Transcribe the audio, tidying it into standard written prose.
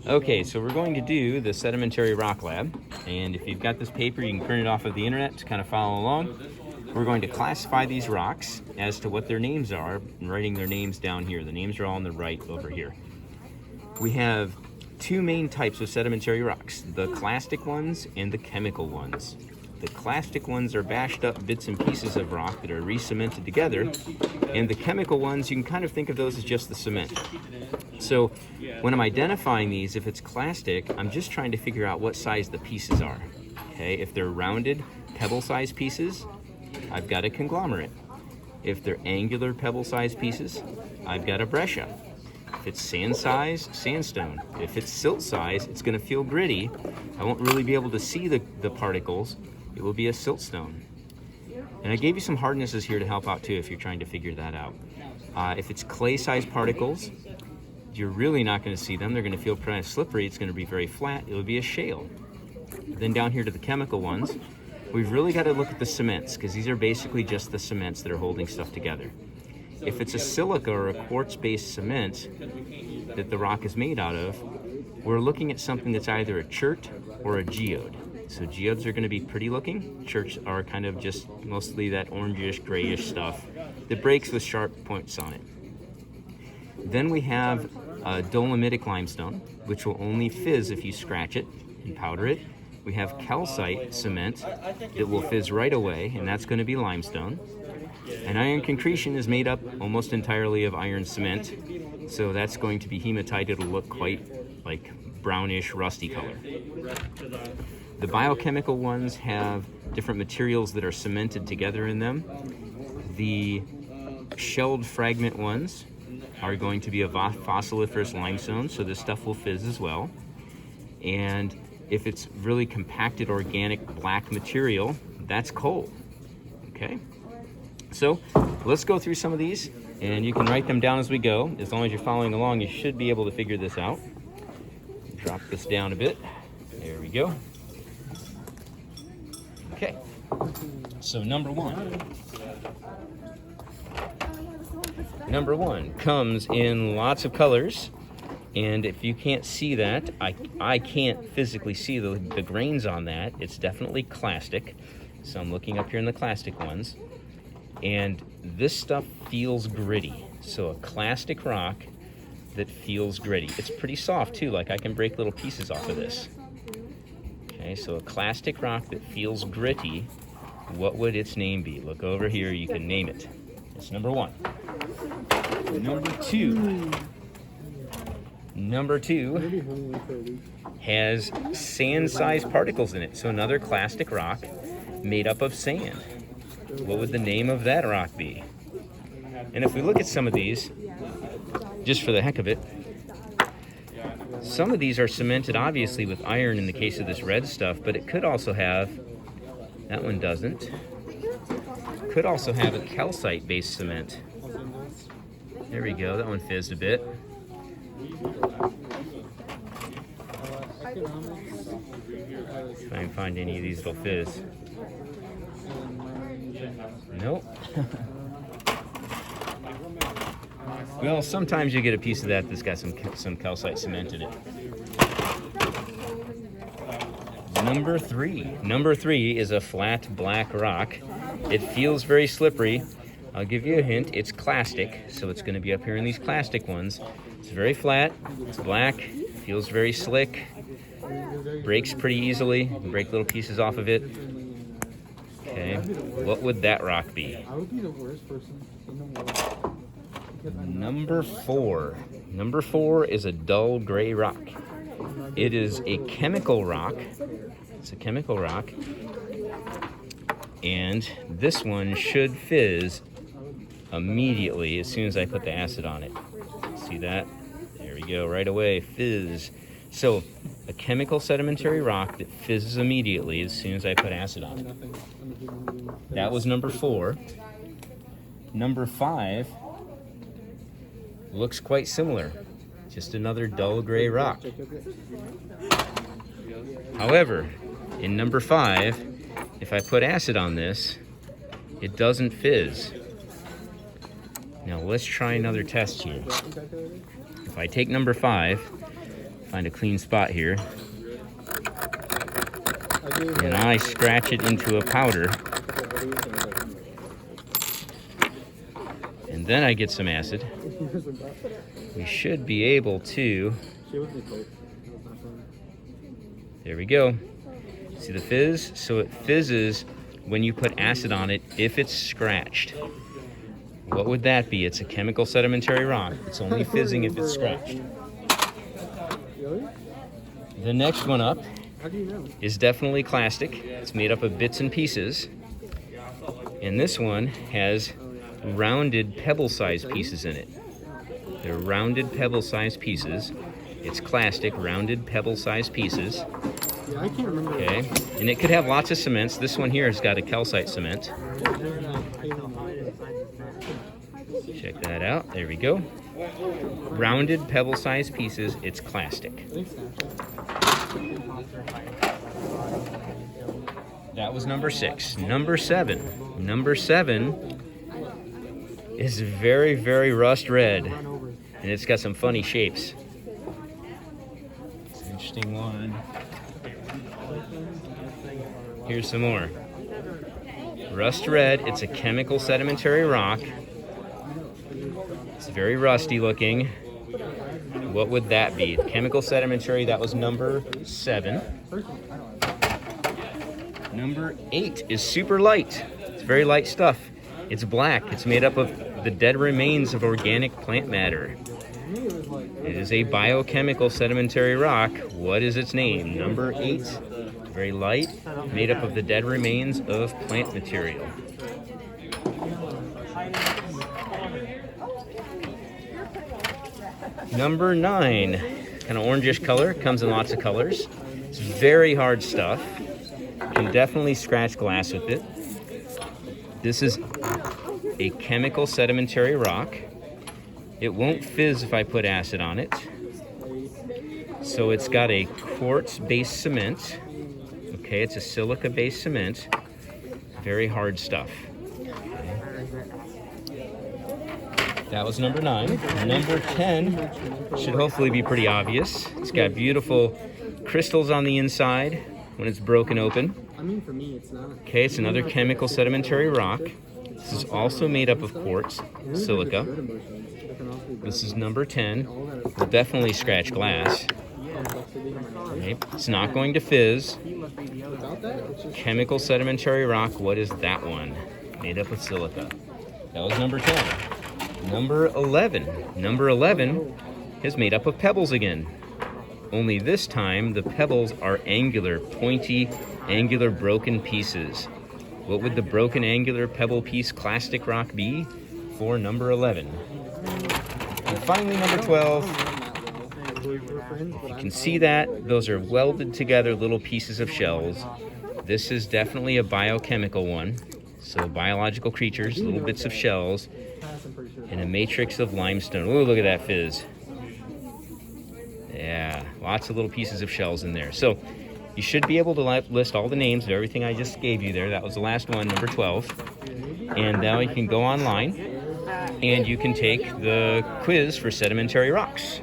Okay, so we're going to do the Sedimentary Rock Lab, and if you've got this paper, you can print it off of the internet to kind of follow along. We're going to classify these rocks as to what their names are, and writing their names down here. The names are all on the right over here. We have two main types of sedimentary rocks, the clastic ones and the chemical ones. The clastic ones are bashed up bits and pieces of rock that are re-cemented together, and the chemical ones, you can kind of think of those as just the cement. So when I'm identifying these, if it's clastic, I'm just trying to figure out what size the pieces are. Okay, if they're rounded, pebble-sized pieces, I've got a conglomerate. If they're angular pebble-sized pieces, I've got a breccia. If it's sand size, sandstone. If it's silt size, it's going to feel gritty. I won't really be able to see the particles. It will be a siltstone. And I gave you some hardnesses here to help out too if you're trying to figure that out. If it's clay-sized particles, you're really not going to see them. They're going to feel kind of slippery. It's going to be very flat. It will be a shale. Then down here to the chemical ones, we've really got to look at the cements, because these are basically just the cements that are holding stuff together. If it's a silica or a quartz-based cement that the rock is made out of, we're looking at something that's either a chert or a geode. So geodes are going to be pretty looking. Cherts are kind of just mostly that orangish, grayish stuff that breaks with sharp points on it. Then we have Dolomitic Limestone, which will only fizz if you scratch it and powder it. We have calcite cement that will fizz right away, and that's going to be limestone. And iron concretion is made up almost entirely of iron cement, so that's going to be hematite. It'll look quite like brownish, rusty color. The biochemical ones have different materials that are cemented together in them. The shelled fragment ones are going to be a fossiliferous limestone, so this stuff will fizz as well. And if it's really compacted organic black material, that's coal. Okay? So let's go through some of these, and you can write them down as we go. As long as you're following along, you should be able to figure this out. Drop this down a bit. There we go. Okay, so number one comes in lots of colors, and if you can't see that, I can't physically see the grains on that. It's definitely clastic, so I'm looking up here in the clastic ones, and this stuff feels gritty. So a clastic rock that feels gritty. It's pretty soft too, like I can break little pieces off of this. Okay, so a clastic rock that feels gritty, what would its name be? Look over here, you can name it. It's number one. Number two has sand-sized particles in it. So another clastic rock made up of sand. What would the name of that rock be? And if we look at some of these, just for the heck of it, some of these are cemented obviously with iron in the case of this red stuff, but it could also have, that one doesn't, could also have a calcite-based cement. There we go, that one fizzed a bit. If I can find any of these, it'll fizz. Nope. Well, sometimes you get a piece of that that's got some calcite cement in it. Number three is a flat black rock. It feels very slippery. I'll give you a hint. It's clastic, so it's going to be up here in these clastic ones. It's very flat. It's black. Feels very slick. Breaks pretty easily. You can break little pieces off of it. Okay, what would that rock be? I would be the worst person in the world. Number four is a dull gray rock. It is a chemical rock. It's a chemical rock. And this one should fizz immediately as soon as I put the acid on it. See that? There we go, right away, fizz. So a chemical sedimentary rock that fizzes immediately as soon as I put acid on it. That was number four. Number five looks quite similar. Just another dull gray rock. However, in number five, if I put acid on this, it doesn't fizz. Now let's try another test here. If I take number five, Find a clean spot here. gave And I scratch it into a powder. And then I get some acid. We should be able to... There we go. See the fizz? So it fizzes when you put acid on it if it's scratched. What would that be? It's a chemical sedimentary rock. It's only fizzing if it's scratched. The next one up is definitely Clastic. It's made up of bits and pieces. And this one has rounded pebble-sized pieces in it. They're rounded pebble-sized pieces. It's Clastic, rounded pebble-sized pieces. I can't remember. Okay, and it could have lots of cements. This one here has got a calcite cement. Check that out. There we go. Rounded pebble-sized pieces. It's Clastic. That was number 6. Number 7. Number 7 is very, very rust red, and it's got some funny shapes. It's an interesting one. Here's some more. Rust red. It's a chemical sedimentary rock. It's very rusty looking. What would that be? Chemical sedimentary, that was number 7. Number 8 is super light. It's very light stuff. It's black. It's made up of the dead remains of organic plant matter. It is a biochemical sedimentary rock. What is its name? Number 8. Very light, made up of the dead remains of plant material. Number 9, kind of orangish color, comes in lots of colors. It's very hard stuff. Can definitely scratch glass with it. This is a chemical sedimentary rock. It won't fizz if I put acid on it. So it's got a quartz-based cement. Okay, it's a silica-based cement. Very hard stuff. Okay. That was number 9. Number 10 should hopefully be pretty obvious. It's got beautiful crystals on the inside when it's broken open. I mean, for me, it's not. Okay, it's another chemical sedimentary rock. This is also made up of quartz, silica. This is number 10. Will definitely scratch glass. Okay, it's not going to fizz. Chemical sedimentary rock, what is that one? Made up of silica. That was number 10. Number 11. Number 11 is made up of pebbles again. Only this time, the pebbles are angular, pointy, angular broken pieces. What would the broken angular pebble piece Clastic rock be for number 11? And finally, number 12. You can see that those are welded together little pieces of shells. This is definitely a biochemical one. So biological creatures, little bits of shells, in a matrix of limestone. Ooh, look at that fizz. Yeah, lots of little pieces of shells in there. So you should be able to list all the names of everything I just gave you there. That was the last one, number 12. And now you can go online and you can take the quiz for sedimentary rocks.